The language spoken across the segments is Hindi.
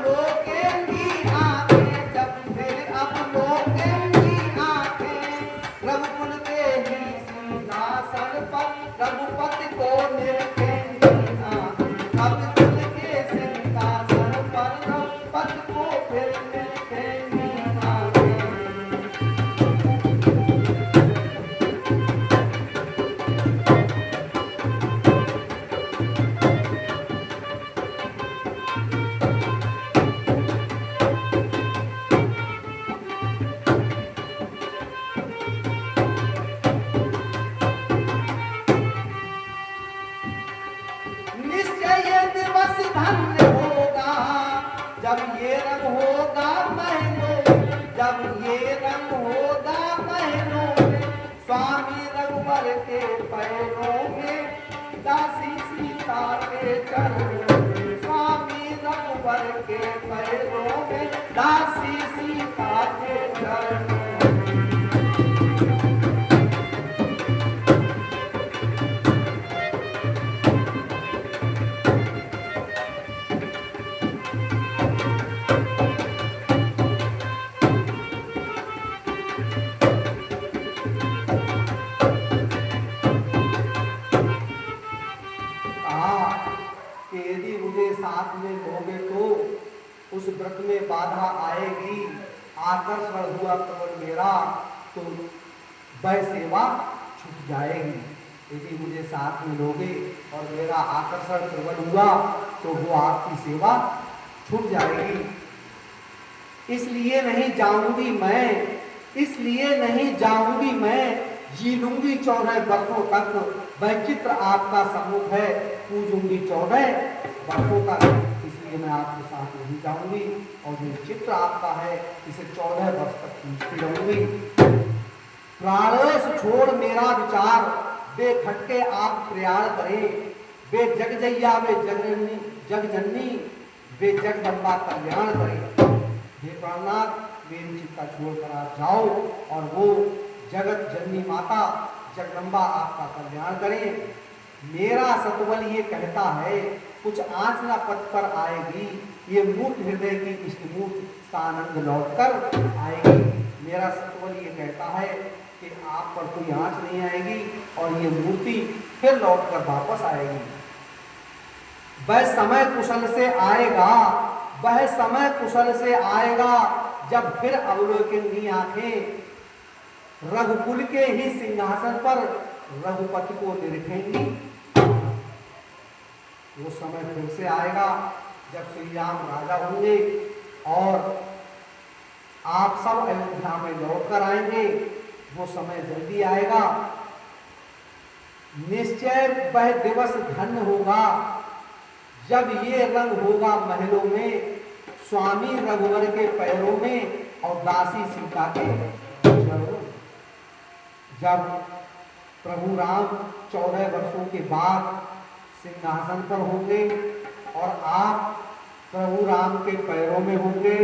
लोकेंगी आंखें, जब फिर अब लोकेंगी आंखें, रघुकुल के ही सिंहासन पर रघुपति को निरखेंगी आंखें, रघुकुल के सिंहासन पर रघुपति को फिर निरखेंगी आंखें। निश्चय ये दिवस धन्य होगा, जब ये रंग होगा महलों में, जब ये रंग होगा महलों में, स्वामी रघुवर के पैरों में, दासी सीता के चरणों में, स्वामी रघुवर के पैरों में, दासी सीता के चरणों में। कि यदि मुझे साथ में लोगे तो उस व्रत में बाधा आएगी, आकर्षण हुआ केवल मेरा तो वह सेवा छूट जाएगी। यदि मुझे साथ में लोगे और मेरा आकर्षण प्रबल हुआ तो वो आपकी सेवा छूट जाएगी। इसलिए नहीं जाऊंगी मैं, इसलिए नहीं जाऊंगी मैं, जी लूंगी 14 वर्षों तक, वह चित्र आपका सम्मुख है, पूजूंगी 14 वर्षों तक, इसलिए मैं आपके साथ नहीं जाऊंगी और जो चित्र आपका है इसे 14 वर्ष तक पूजती रहूंगी। प्राणेश छोड़ मेरा विचार, वे खटके आप प्रयाण करें, वे जगजैया वे जगजननी जगजननी, वे जगदम्बा कल्याण करें। हे प्राणनाथ, मेरी चिंता छोड़कर आप जाओ और वो जगत जननी माता जगदम्बा आपका कल्याण करें। मेरा सतबल ये कहता है, कुछ आँच न पथ पर आएगी, ये मूर्ख हृदय की इष्टमूर्त सानंद लौटकर आएगी। मेरा सतबल ये कहता है कि आप पर कोई आँच नहीं आएगी और ये मूर्ति फिर लौटकर वापस आएगी। वह समय कुशल से आएगा, वह समय कुशल से आएगा, जब फिर अवलोकेंगी आंखें, रघुकुल के ही सिंहासन पर रघुपति को निरखेंगी। वो समय फिर से आएगा जब श्री राम राजा होंगे और आप सब अयोध्या में लौटकर आएंगे। वो समय जल्दी आएगा। निश्चय वह दिवस धन्य होगा, जब ये रंग होगा महलों में, स्वामी रघुवर के पैरों में और दासी सीता के चरणों। जब प्रभु राम 14 वर्षों के बाद सिंहासन पर होंगे और आप प्रभु राम के पैरों में होंगे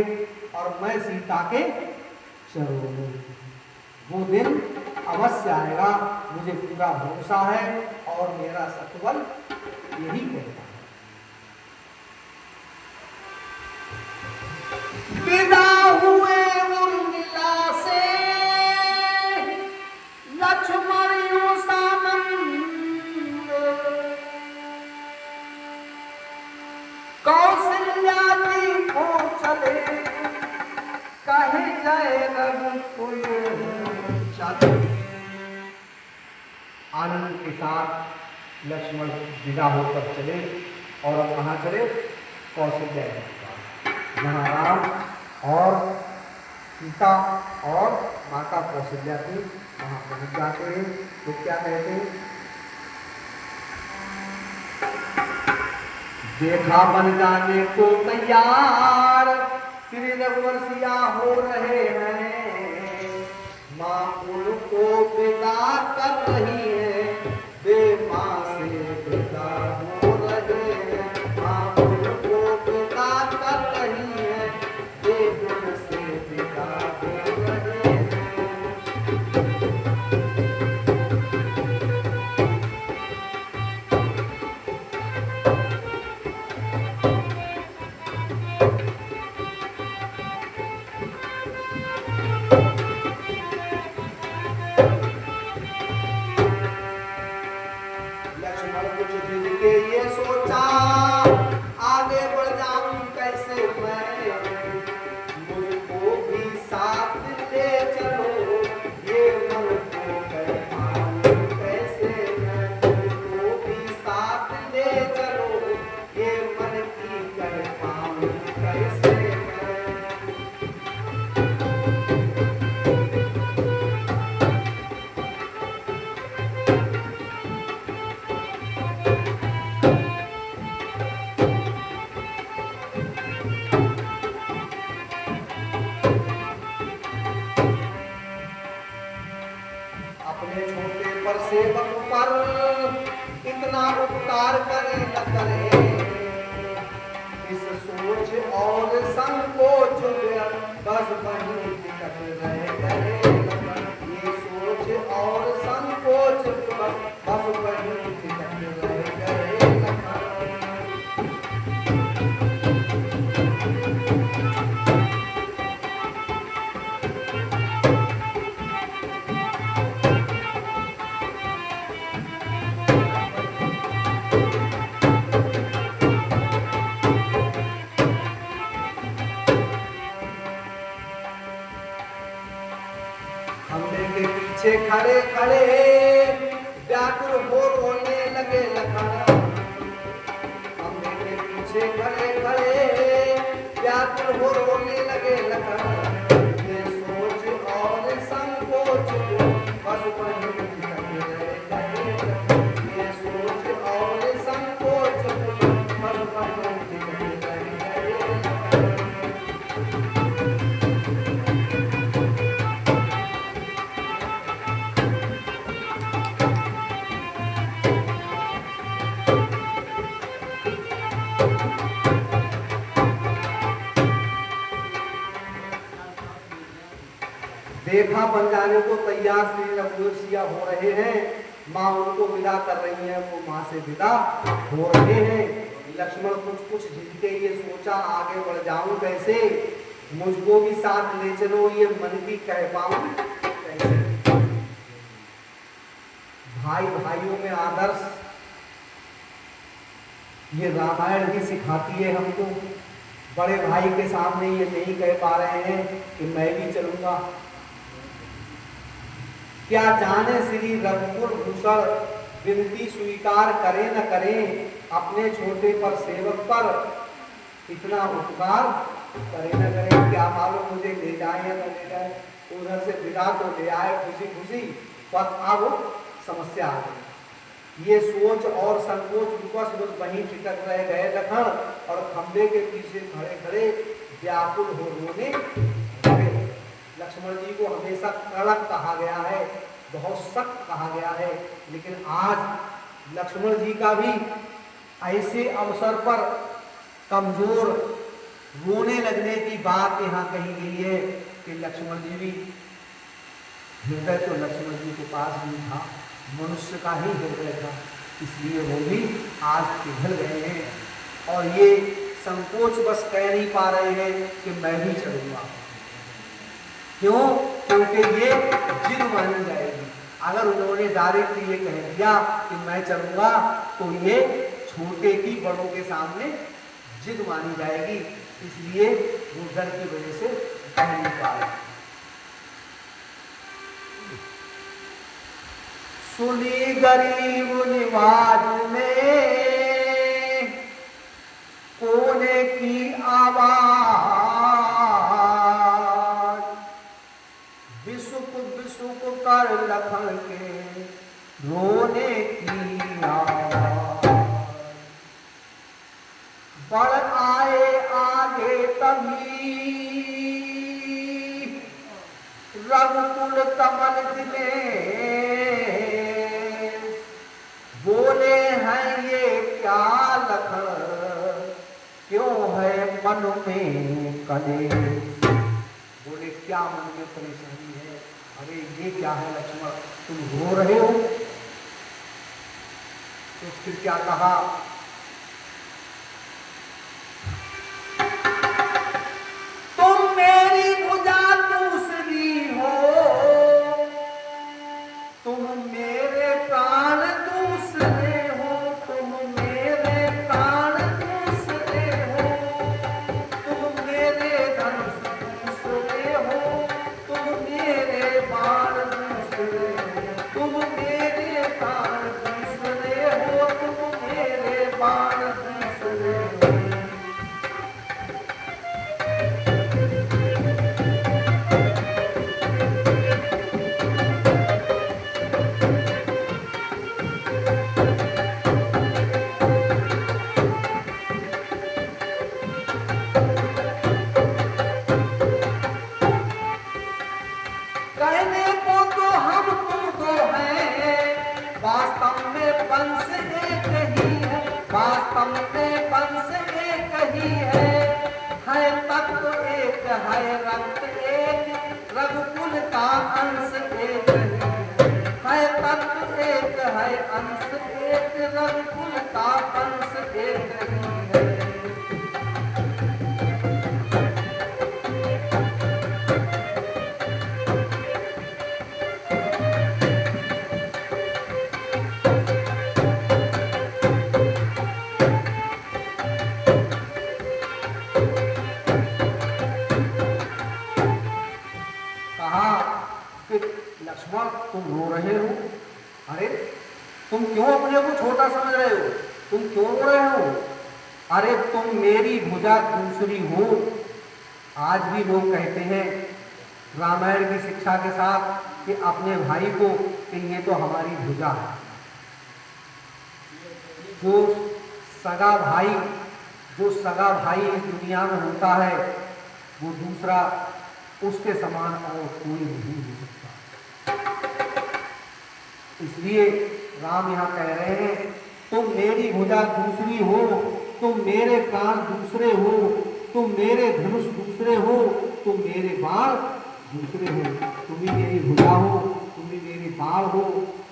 और मैं सीता के चरणों में, वो दिन अवश्य आएगा, मुझे पूरा भरोसा है और मेरा सतबल यही कहता है। विदा हुए उर्मिला से लक्ष्मण यूं सामंत, कौशल्या की ओर चले, कहे जय रघुकुल चले। आनंद के साथ लक्ष्मण विदा होकर चले और कहाँ चले? कौशल्या के पास, जहाँ राम और सीता और माता कौशल्या थी वहाँ पहुँच जाते हैं। तो क्या कहते हैं? देखा बन जाने को तैयार, श्री रघुवर सिया हो रहे हैं, माँ उनको विदा कर रही है, वे माँ से विदा हो रहे हैं, माँ उनको विदा कर रही है, वे उनसे विदा हो रहे हैं। कैसे अपने छोटे पर सेवक पर इतना उपकार करे न करे, इस सोच और संकोच बस वहीं टिकट रह गए। ये सोच और संकोच बस वहीं टिकट रह गए। खंबे के पीछे खड़े खड़े व्याकुल हो रोने लगे लखन। खंबे के पीछे खड़े खड़े व्याकुल हो रोने लगे लखन। ये सोच और संकोच बस वहीं टिकट रह गए। ये सोच और संकोच बस वहीं टिकट रह गए। देखा बन जाने को तैयार श्री रघुवीर सिया हो रहे हैं। माँ उनको विदा कर रही है, वो माँ से विदा हो रहे हैं। लक्ष्मण कुछ झिझके, ये सोचा आगे बढ़ जाऊं कैसे, मुझको भी साथ ले चलो, ये मन की कह पाऊं कैसे। भाई भाइयों में आदर्श ये रामायण भी सिखाती है हमको। बड़े भाई के सामने ये नहीं कह पा रहे हैं कि मैं भी चलूंगा। क्या जाने श्री रघुकुल भूषण विनती स्वीकार करें न करें, अपने छोटे पर सेवक पर इतना उपकार करें न करें। क्या मालूम मुझे ले जाए या न ले जाए। उधर से विदा तो ले आए खुशी खुशी, पर अब समस्या आ गई। ये सोच और संकोच बस वहीं टिकट रह गए लखन, और खंबे के पीछे खड़े खड़े व्याकुल हो रोने लगे। लक्ष्मण जी को हमेशा कड़क कहा गया है, बहुत सख्त कहा गया है, लेकिन आज लक्ष्मण जी का भी ऐसे अवसर पर कमजोर रोने लगने की बात यहाँ कही गई है कि लक्ष्मण जी भी, हृदय तो लक्ष्मण जी के पास भी था, मनुष्य का ही हृदय था, इसलिए वो भी आज पिघल गए हैं। और ये संकोच बस कह नहीं पा रहे हैं कि मैं भी चलूंगा। क्यों? क्योंकि ये जिद मानी जाएगी। अगर उन्होंने डायरेक्ट ये कह दिया कि मैं चलूंगा, तो ये छोटे की बड़ों के सामने जिद मानी जाएगी, इसलिए वो डर की वजह से कह नहीं पा रहे। सुनी गरीब निवाज में कोने की आवाज, बिसुक बिसुक कर लखन के रोने की आवाज। बढ़ आए आगे तभी रघुकुल कमल दिनेश, बोले हैं ये क्या लखन, क्यों है मन में कलेश। बोले क्या मन में परेशानी है? अरे ये क्या है लक्ष्मण, तुम रो रहे हो? तो फिर क्या कहा? तुम मेरी भुजा दूसरी हो, तुम मेरे प्राण दूसरे हो, तुम मेरे प्राण दूसरे हो, तुम मेरे धनुष दूसरे हो, तुम मेरे बाण दूसरे हो, तुम मेरे प्राण दूसरे हो, तुम मेरे है रक्त एक, रघुकुल का अंश एक ही है तत्व एक है अंश एक, रघुकुल का अंश एक ही है। लक्ष्मण तुम रो रहे हो? अरे तुम क्यों अपने को छोटा समझ रहे हो? तुम क्यों रो रहे हो? अरे तुम मेरी भुजा दूसरी हो। आज भी लोग कहते हैं रामायण की शिक्षा के साथ कि अपने भाई को कि ये तो हमारी भुजा है। जो सगा भाई इस दुनिया में होता है वो दूसरा उसके समान और कोई नहीं हो सकता। इसलिए राम यहाँ कह रहे हैं तुम मेरी भुजा दूसरी हो, तुम मेरे प्राण दूसरे हो, तुम मेरे धनुष दूसरे हो, तुम मेरे बाण दूसरे हो। तुम ही मेरी भुजा हो, तुम ही मेरे बाण हो,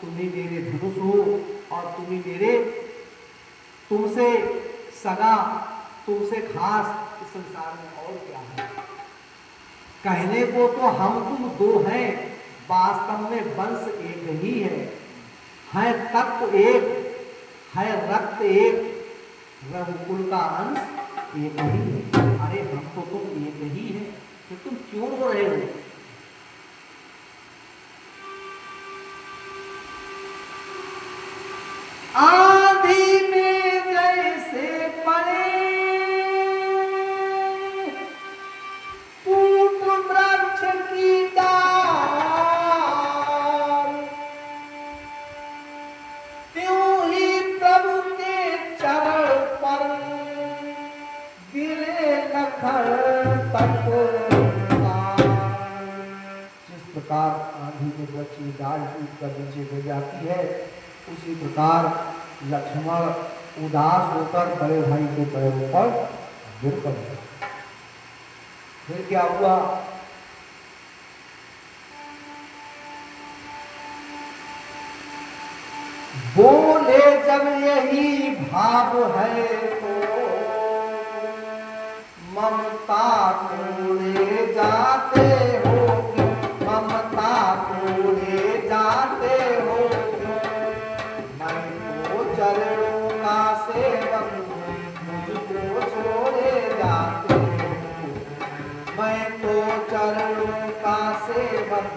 तुम ही मेरे धनुष हो और तुम ही मेरे तुमसे सगा तुमसे खास इस संसार में और क्या है। कहने को तो हम तुम दो हैं, वास्तव में वंश एक ही है तत्व एक, है रक्त एक, रघुकुल का अंश एक ही है। अरे हम तो तुम एक ही है, तो तुम क्यों रो रहे हो? आंधी में जैसे पड़े टूट वृक्ष की डाल, त्यों ही प्रभु के चरण पर गिरे लखन पटुआ। जिस प्रकार आंधी में वृक्ष की डाल टूट कर नीचे गिर जाती है, उसी प्रकार लक्ष्मण उदास होकर बड़े भाई के पैरों पर गिर पड़े। फिर क्या हुआ? बोले जब यही भाव है तो ममता को ले जाते हो, ममता को ले जाते हो। चरणों का सेवक मुझको छोड़े जाते हो, मैं तो चरणों का सेवक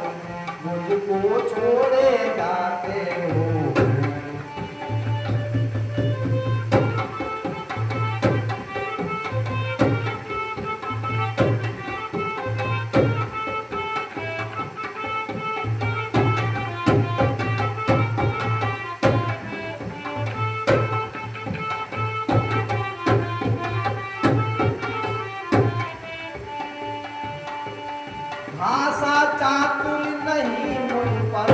मुझको छोड़े जाते हो। भाषा चातुर नहीं मुझ पर,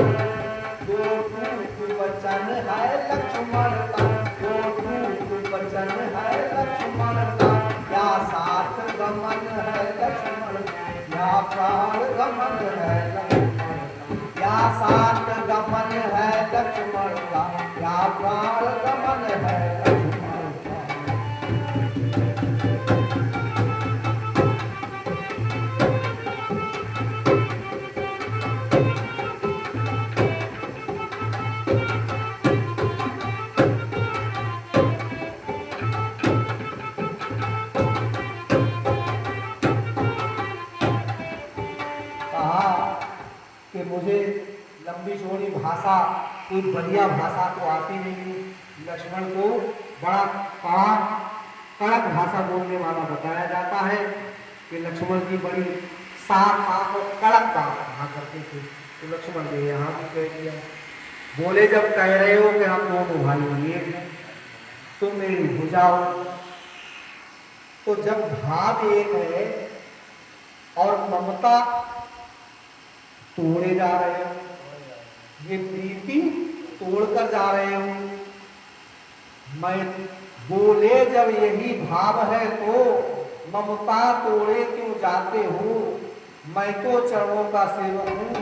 दो टूट वचन है लक्ष्मण का, दो टूट वचन है लक्ष्मण का। या साथ गमन है लक्ष्मण, या प्राण गमन है लक्ष्मण, या साथ गमन है लक्ष्मण का, या प्राण गमन है लक्ष्मण का। कि मुझे लंबी चौड़ी भाषा, कोई बढ़िया भाषा तो आती नहीं। लक्ष्मण को बड़ा कड़क भाषा बोलने वाला बताया जाता है कि लक्ष्मण जी बड़ी साफ और कड़क बात कहा करते थे। तो लक्ष्मण जी यहाँ भी कह दिया, बोले जब कह रहे हो कि हम दोनों भाई एक हैं, तुम मेरी भुजा हो, तो जब भाव एक है और ममता तोड़े जा रहे हो, ये प्रीति तोड़कर जा रहे हो। मैं बोले जब यही भाव है तो ममता तोड़े क्यों जाते हो, मैं तो चरणों का सेवक हूँ,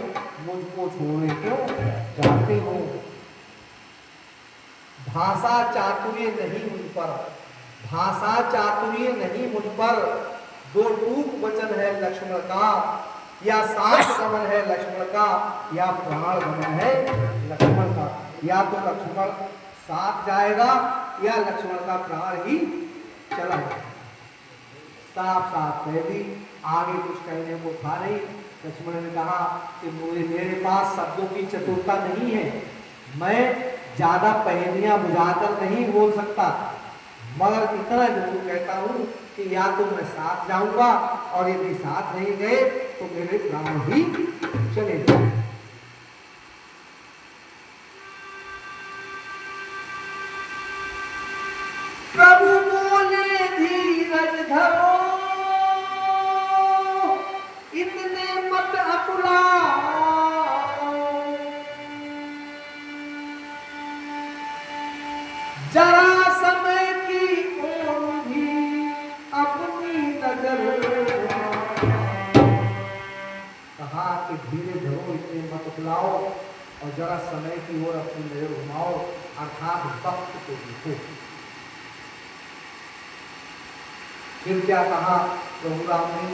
मुझको छोड़े क्यों जाते हो। भाषा चातुर्य नहीं मुझ पर, भाषा चातुर्य नहीं मुझ पर, दो टूक वचन है लक्ष्मण का, या सात गमन है लक्ष्मण का, या प्राण गमन है लक्ष्मण का। या तो लक्ष्मण साथ जाएगा या लक्ष्मण का प्राण ही चला जाएगा। साफ साफ कह दी, आगे कुछ कहने को था नहीं। लक्ष्मण ने कहा कि मेरे पास शब्दों की चतुरता नहीं है, मैं ज्यादा पहेलियां बुझाकर नहीं बोल सकता, मगर इतना जरूर कहता हूं कि या तो मैं साथ जाऊंगा और यदि साथ नहीं गए तो मेरे प्राण ही चले जाए। प्रभु बोले धीरज धरो, इतने मत अकुलाओ, जरा समय की ओर भी अपनी नजर। कहा कि धीरे धरो, इतने मत अकुलाओ और जरा समय की ओर अपनी नजर घुमाओ, अर्थात वक्त को देखो। फिर क्या कहा प्रभु राम ने,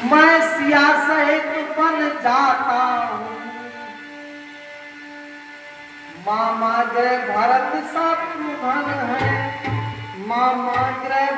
मैं सिया सहित बन जाता हूं, मामा ग्रह भरत शत्रुघ्न है, मामा ग्रह